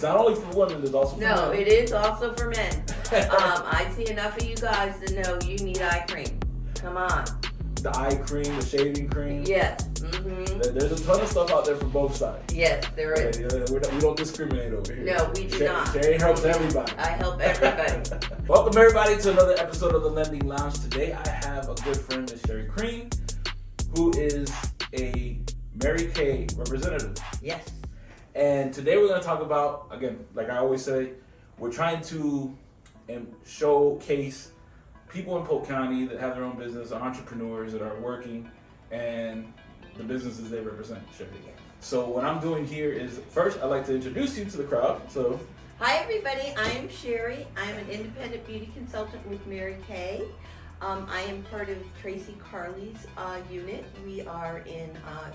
It's not only for women, it's also for men. No, it is also for men. I see enough of you guys to know you need eye cream. Come on. The eye cream, the shaving cream. Yes. Mm-hmm. There's a ton of stuff out there for both sides. Yes, there is. We don't discriminate over here. No, we do not. Sherri helps everybody. I help everybody. Welcome everybody to another episode of the Lending Lounge. Today I have a good friend, Miss Sherri Crean, who is a Mary Kay representative. Yes. And today we're going to talk about, again, like I always say, we're trying to showcase people in Polk County that have their own business, entrepreneurs that are working, and the businesses they represent, Sherri. So what I'm doing here is, first I'd like to introduce you to the crowd. So, hi everybody, I am Sherri. I'm an independent beauty consultant with Mary Kay. I am part of Tracy Carley's unit. We are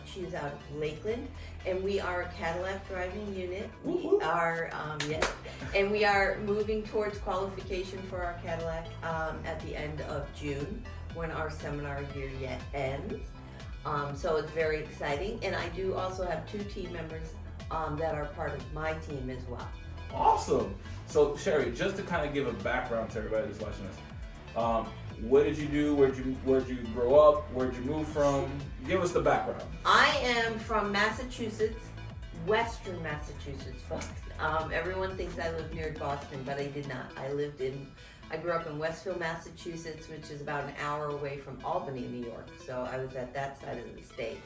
she is out of Lakeland, and we are a Cadillac driving unit. We are, yes, and we are moving towards qualification for our Cadillac at the end of June when our seminar year ends. So it's very exciting, and I do also have 2 team members that are part of my team as well. Awesome. So Sherri, just to kind of give a background to everybody that's watching us, what did you do? Where'd you grow up? Where'd you move from? Give us the background. I am from Massachusetts, Western Massachusetts, folks. Everyone thinks I live near Boston, but I did not. I grew up in Westfield, Massachusetts, which is about an hour away from Albany, New York. So I was at that side of the state.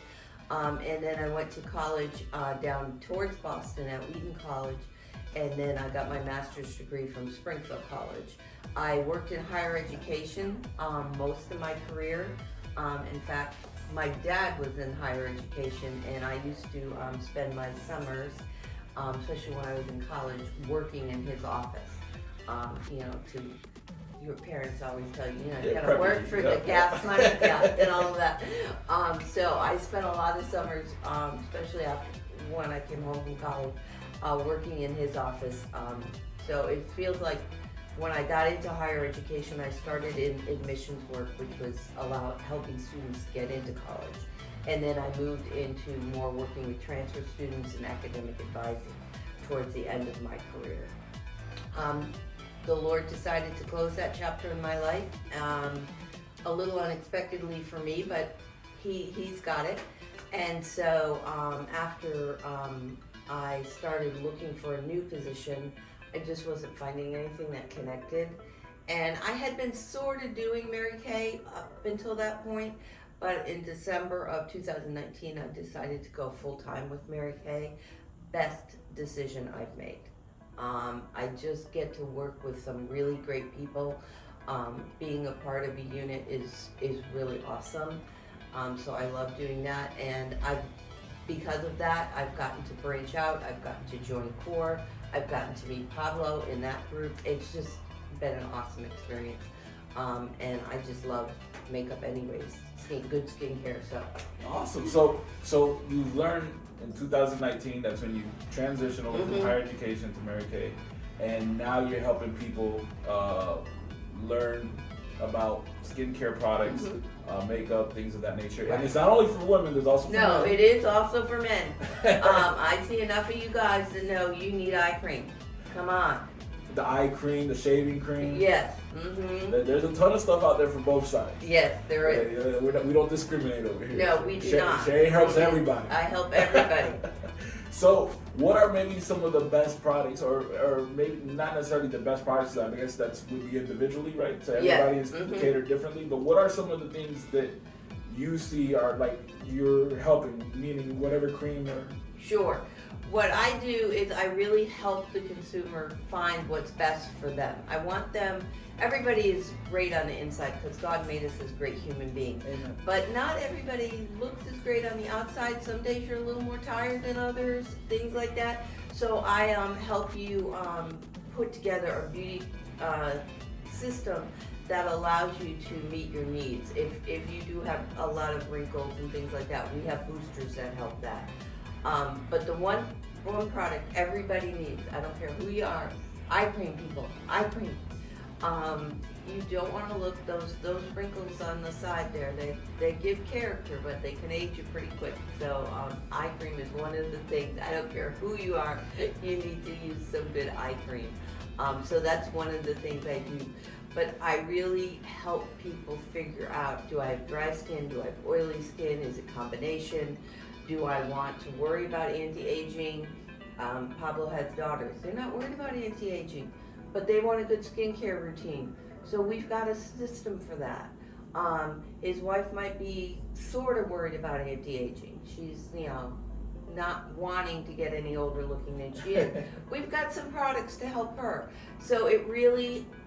And then I went to college down towards Boston at Wheaton College. And then I got my master's degree from Springfield College. I worked in higher education most of my career. In fact, my dad was in higher education, and I used to spend my summers, especially when I was in college, working in his office. Your parents always tell you, you gotta work for the gas money, and all of that. So I spent a lot of summers, especially after when I came home from college, working in his office. So it feels like when I got into higher education, I started in admissions work, which was helping students get into college. And then I moved into more working with transfer students and academic advising towards the end of my career. The Lord decided to close that chapter in my life, a little unexpectedly for me, but He's got it. And so after I started looking for a new position, I just wasn't finding anything that connected. And I had been sort of doing Mary Kay up until that point, but in December of 2019, I decided to go full-time with Mary Kay. Best decision I've made. I just get to work with some really great people. Being a part of a unit is really awesome. So I love doing that, and because of that, I've gotten to branch out. I've gotten to join CORE. I've gotten to meet Pablo in that group. It's just been an awesome experience, and I just love makeup anyways. Good skincare. So awesome. So you learned in 2019. That's when you transitioned over from higher education to Mary Kay, and now you're helping people learn about skincare products, makeup, things of that nature. Right. And it's not only for women, there's also for men. No, it is also for men. I see enough of you guys to know you need eye cream. Come on. The eye cream, the shaving cream. Yes. There's a ton of stuff out there for both sides. Yes, there is. We don't discriminate over here. No, we do not. Sherri helps everybody. I help everybody. So, what are maybe some of the best products, or maybe not necessarily the best products? I guess that would be individually, right? So everybody is catered differently. But what are some of the things that you see are like you're helping, meaning whatever cream or? Sure. What I do is I really help the consumer find what's best for them. I want them, everybody is great on the inside because God made us as great human beings. Amen. But not everybody looks as great on the outside. Some days you're a little more tired than others, things like that. So I help you put together a beauty system that allows you to meet your needs. If you do have a lot of wrinkles and things like that, we have boosters that help that. But the one product everybody needs, I don't care who you are, eye cream people, eye cream. You don't want to look those wrinkles on the side there. They give character, but they can age you pretty quick. So eye cream is one of the things. I don't care who you are, you need to use some good eye cream. So that's one of the things I do. But I really help people figure out, do I have dry skin? Do I have oily skin? Is it a combination? Do I want to worry about anti-aging? Pablo has daughters. They're not worried about anti-aging, but they want a good skincare routine. So we've got a system for that. His wife might be sort of worried about anti-aging. She's, not wanting to get any older looking than she is. We've got some products to help her. So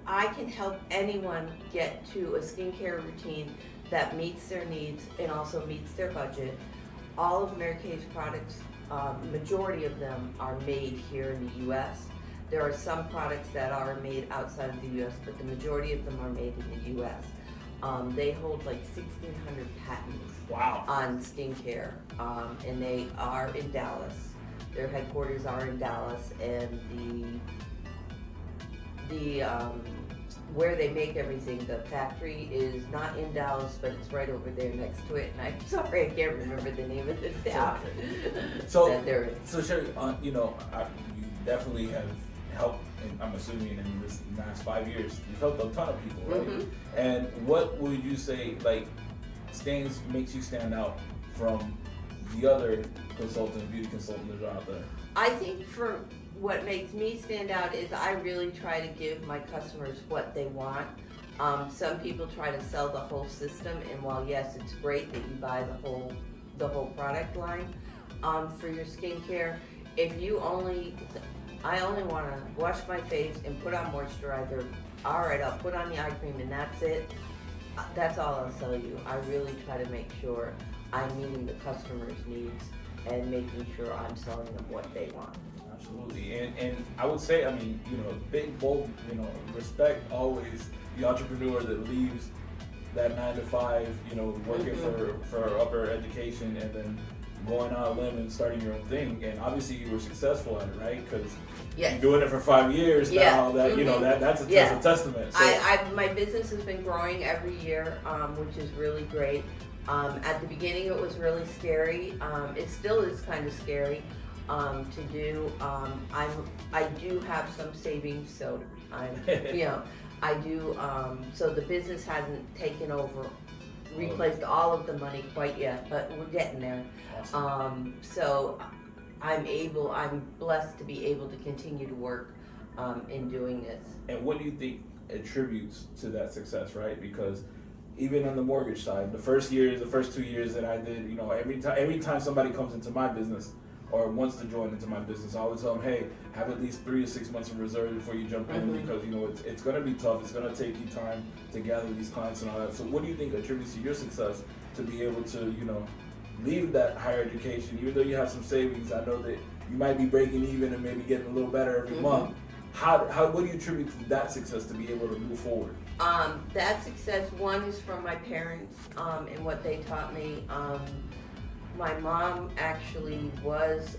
I can help anyone get to a skincare routine that meets their needs and also meets their budget. All of Mary Kay's products, majority of them are made here in the U.S. There are some products that are made outside of the U.S., but the majority of them are made in the U.S. They hold like 1,600 patents on skincare, and they are in Dallas. Their headquarters are in Dallas, and the where they make everything, the factory is not in Dallas, but it's right over there next to it. And I'm sorry, I can't remember the name of the town. So Sherri, you definitely have helped, and I'm assuming in this last 5 years, you've helped a ton of people, right? Mm-hmm. And what would you say, makes you stand out from the other beauty consultants that are out there? I think for what makes me stand out is I really try to give my customers what they want. Some people try to sell the whole system, and while yes, it's great that you buy the whole product line for your skincare, I only want to wash my face and put on moisturizer. All right, I'll put on the eye cream and that's it. That's all I'll sell you. I really try to make sure I'm meeting the customer's needs and making sure I'm selling them what they want. Absolutely, and I would say, big, bold, respect always the entrepreneur that leaves that 9 to 5, working for upper education and then going out on a limb and starting your own thing. And obviously you were successful at it, right? Because you're doing it for 5 years now. That that's a testament. So. My business has been growing every year, which is really great. At the beginning, it was really scary. It still is kind of scary to do. I do have some savings, so I do. So the business hasn't taken over, replaced all of the money quite yet, but we're getting there. Awesome. So I'm blessed to be able to continue to work in doing this. And what do you think attributes to that success, right? Because even on the mortgage side, the first 2 years that I did, every time somebody comes into my business or wants to join into my business, I always tell them, hey, have at least 3 to 6 months of reserve before you jump in, because it's going to be tough. It's going to take you time to gather these clients and all that. So what do you think attributes to your success to be able to, leave that higher education, even though you have some savings? I know that you might be breaking even and maybe getting a little better every month. What do you attribute to that success to be able to move forward? That success, one, is from my parents and what they taught me. My mom actually was,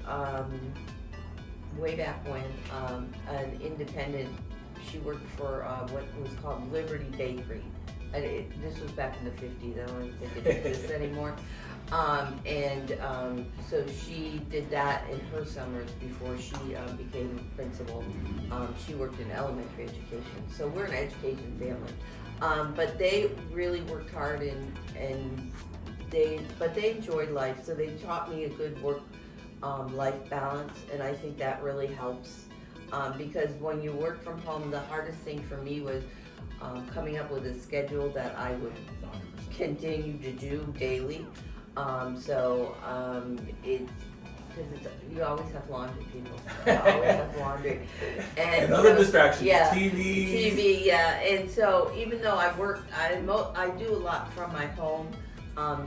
way back when, an independent. She worked for what was called Liberty Bakery. This was back in the 50s. I don't even think it exists anymore. So she did that in her summers before she became principal. She worked in elementary education. So we're an education family. But they really worked hard and they enjoyed life. So they taught me a good work-life balance, and I think that really helps. Because when you work from home, the hardest thing for me was coming up with a schedule that I would continue to do daily. You always have laundry, people. You always have laundry. And other distractions, TV, And so even though I work, I do a lot from my home,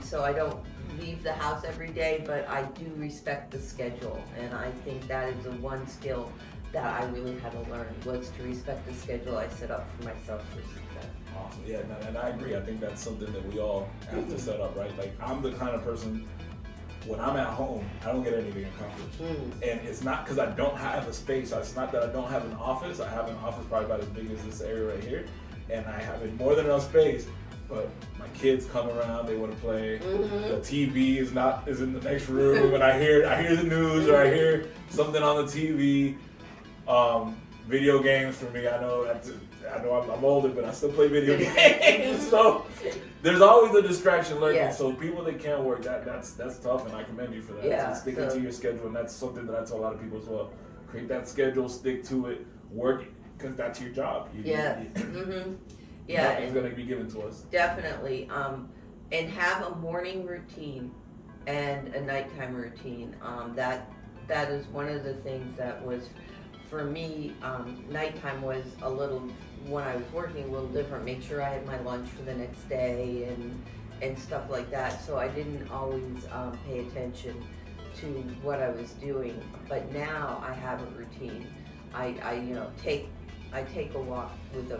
so I don't leave the house every day, but I do respect the schedule. And I think that is the one skill that I really had to learn, was to respect the schedule I set up for myself for success. Awesome. Yeah, and I agree. I think that's something that we all have to set up, right? Like, I'm the kind of person, when I'm at home, I don't get anything accomplished. And it's not because I don't have a space. It's not that I don't have an office. I have an office probably about as big as this area right here, and I have more than enough space. But my kids come around, they want to play. The TV is in the next room, and I hear the news or I hear something on the TV. Video games for me, I know I'm older, but I still play video games. So there's always a distraction lurking. Yeah. So people that can't work, that's tough, and I commend you for that. Yeah, So sticking to your schedule, and that's something that I tell a lot of people as well. Create that schedule, stick to it, work, because that's your job. Yeah. Nothing's gonna be given to us. Definitely. And have a morning routine and a nighttime routine. That is one of the things that was, for me, nighttime was a little, when I was working, a little different. Make sure I had my lunch for the next day and stuff like that. So I didn't always pay attention to what I was doing. But now I have a routine. I take a walk with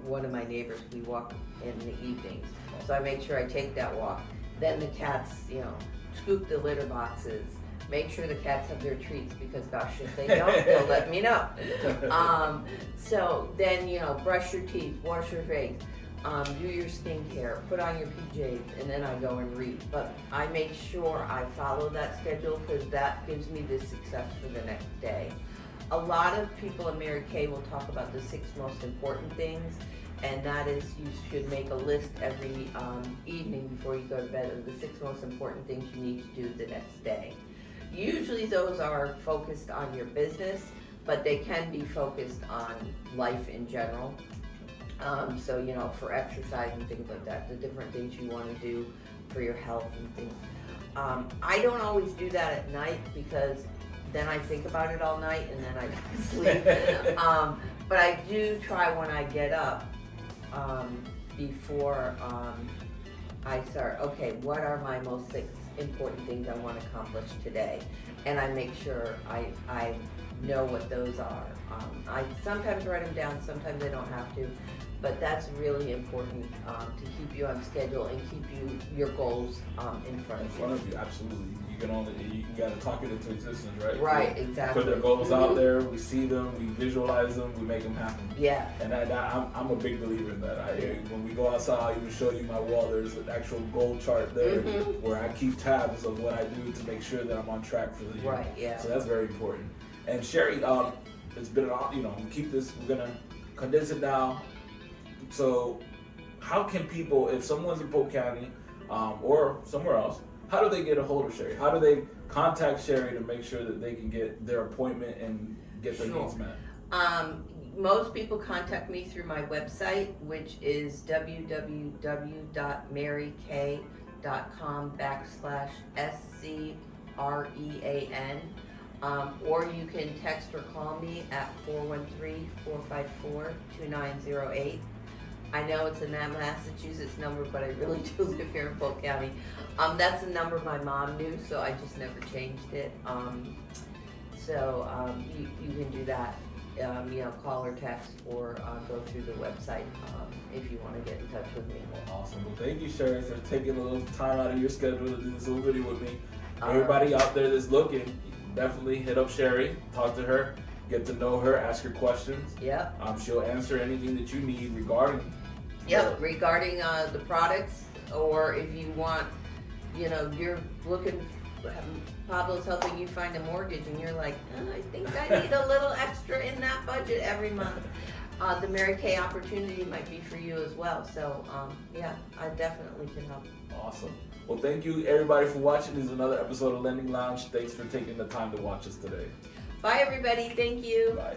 one of my neighbors. We walk in the evenings. So I make sure I take that walk. Then the cats, scoop the litter boxes. Make sure the cats have their treats, because gosh, if they don't, they'll let me know. So then, brush your teeth, wash your face, do your skincare, put on your PJs, and then I go and read. But I make sure I follow that schedule, because that gives me the success for the next day. A lot of people in Mary Kay will talk about the 6 most important things, and that is, you should make a list every evening before you go to bed of the 6 most important things you need to do the next day. Usually those are focused on your business, but they can be focused on life in general. So, for exercise and things like that, the different things you want to do for your health and things. I don't always do that at night, because then I think about it all night and then I don't sleep. But I do try when I get up, before I start, okay, what are my most 6 important things I want to accomplish today? And I make sure I know what those are. I sometimes write them down, sometimes I don't have to, but that's really important to keep you on schedule and keep your goals in front of you. Absolutely. You gotta talk it into existence, right? Right, exactly. Put the goals out there, we see them, we visualize them, we make them happen. Yeah. And I'm a big believer in that. When we go outside, I'll even show you my wall. There's an actual goal chart there where I keep tabs of what I do to make sure that I'm on track for the year. Right, yeah. So that's very important. And Sherri, it's been we're gonna condense it down. So how can people, if someone's in Polk County or somewhere else, how do they get a hold of Sherri? How do they contact Sherri to make sure that they can get their appointment and get their needs met? Most people contact me through my website, which is www.maryk.com/SCREAN. Or you can text or call me at 413-454-2908. I know it's a Massachusetts number, but I really do live here in Polk County. That's the number my mom knew, so I just never changed it. You can do that. Call or text, or go through the website if you want to get in touch with me. Awesome. Well, thank you, Sherri, for taking a little time out of your schedule to do this little video with me. Everybody out there that's looking, definitely hit up Sherri, talk to her, get to know her, ask her questions. Yep. She'll answer anything that you need regarding. Regarding the products, or if you want, you're looking. Pablo's helping you find a mortgage, and you're like, I think I need a little extra in that budget every month. The Mary Kay opportunity might be for you as well. So, I definitely can help. Awesome. Well, thank you everybody for watching. This is another episode of Lending Lounge. Thanks for taking the time to watch us today. Bye, everybody. Thank you. Bye.